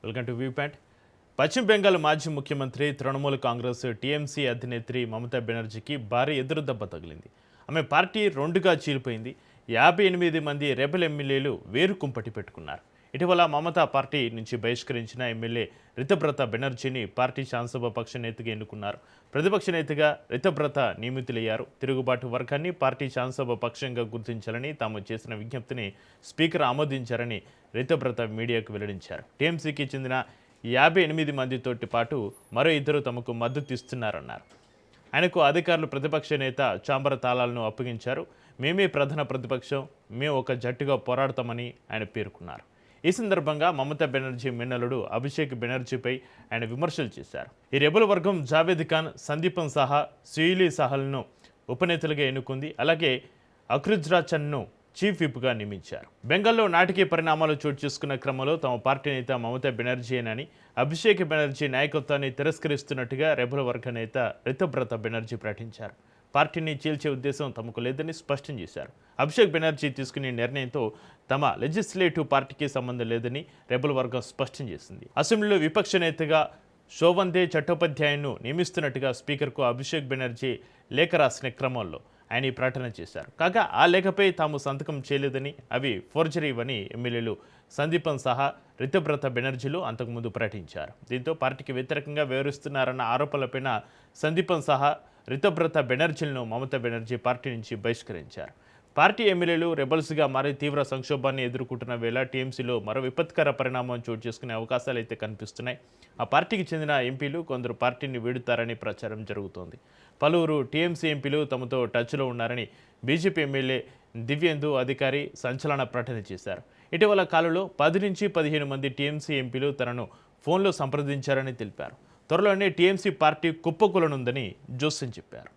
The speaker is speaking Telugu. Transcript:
Welcome to view point. పశ్చిమ బెంగాల్ మాజీ ముఖ్యమంత్రి తృణమూల్ కాంగ్రెస్ టీఎంసీ అధినేత్రి మమతా బెనర్జీకి భారీ ఎదురుదెబ్బ తగిలింది. ఆమె పార్టీ రెండుగా చీలిపోయింది. 58 మంది రెబెల్ ఎమ్మెల్యేలు వేరు కుంపటి పెట్టుకున్నారు. ఇటీవల మమతా పార్టీ నుంచి బహిష్కరించిన ఎమ్మెల్యే రితబ్రత బెనర్జీని పార్టీ శాసనసభ పక్ష నేతగా ఎన్నుకున్నారు. ప్రతిపక్ష నేతగా రితబ్రత నియమితులయ్యారు. తిరుగుబాటు వర్గాన్ని పార్టీ శాసనసభ పక్షంగా గుర్తించాలని తాము చేసిన విజ్ఞప్తిని స్పీకర్ ఆమోదించారని రితబ్రత మీడియాకు వెల్లడించారు. టీఎంసీకి చెందిన 58 మందితోటి పాటు మరో 2 తమకు మద్దతు ఇస్తున్నారన్నారు. ఆయనకు అధికారులు ప్రతిపక్ష నేత చాంబర్ తాళాలను అప్పగించారు. మేమే ప్రధాన ప్రతిపక్షం, మేము ఒక జట్టుగా పోరాడతామని ఆయన పేర్కొన్నారు. ఈ సందర్భంగా మమతా బెనర్జీ మేనల్లుడు అభిషేక్ బెనర్జీపై ఆయన విమర్శలు చేశారు. ఈ రెబల్ వర్గం జావేద్ ఖాన్, సందీపన్ సాహా, సుయిలీ సాహల్ను ఉపనేతలుగా ఎన్నుకుంది. అలాగే అఖ్రుజ్రాచన్ను చీఫ్ విప్గా నియమించారు. బెంగాల్లో నాటకీయ పరిణామాలు చోటు చేసుకున్న క్రమంలో తమ పార్టీ నేత మమతా బెనర్జీయేనని, అభిషేక్ బెనర్జీ నాయకత్వాన్ని తిరస్కరిస్తున్నట్టుగా రెబల్ వర్గ నేత రితబ్రత బెనర్జీ ప్రకటించారు. పార్టీని చీల్చే ఉద్దేశం తమకు లేదని స్పష్టం చేశారు. అభిషేక్ బెనర్జీ తీసుకునే నిర్ణయంతో తమ లెజిస్లేటివ్ పార్టీకి సంబంధం లేదని రెబల్ వర్గం స్పష్టం చేసింది. అసెంబ్లీలో విపక్ష నేతగా శోవందే చట్టోపాధ్యాయను నియమిస్తున్నట్టుగా స్పీకర్కు అభిషేక్ బెనర్జీ లేఖ రాసిన క్రమంలో ఆయన ఈ ప్రకటన చేశారు. కాగా ఆ లేఖపై తాము సంతకం చేయలేదని, అవి ఫోర్జరీవని ఎమ్మెల్యేలు సందీపన్ సహా రితబ్రత బెనర్జీలు అంతకుముందు ప్రకటించారు. దీంతో పార్టీకి వ్యతిరేకంగా వ్యవహరిస్తున్నారన్న ఆరోపణలపైన సందీపన్ సహా రితబ్రత బెనర్జీలను మమతా బెనర్జీ పార్టీ నుంచి బహిష్కరించారు. పార్టీ ఎమ్మెల్యేలు రెబల్స్గా మారి తీవ్ర సంక్షోభాన్ని ఎదుర్కొంటున్న వేళ టీఎంసీలో మరో విపత్కర పరిణామం చోటు చేసుకునే అవకాశాలు అయితే కనిపిస్తున్నాయి. ఆ పార్టీకి చెందిన ఎంపీలు కొందరు పార్టీని వీడుతారని ప్రచారం జరుగుతోంది. పలువురు టీఎంసీ ఎంపీలు తమతో టచ్లో ఉన్నారని బీజేపీ ఎమ్మెల్యే దివ్యేందు అధికారి సంచలన ప్రకటన చేశారు. ఇటీవల కాలంలో 10 నుంచి 15 మంది టీఎంసీ ఎంపీలు తనను ఫోన్లో సంప్రదించారని తెలిపారు. త్వరలోనే టీఎంసీ పార్టీ కుప్పకూలనుందని జోస్యం చెప్పారు.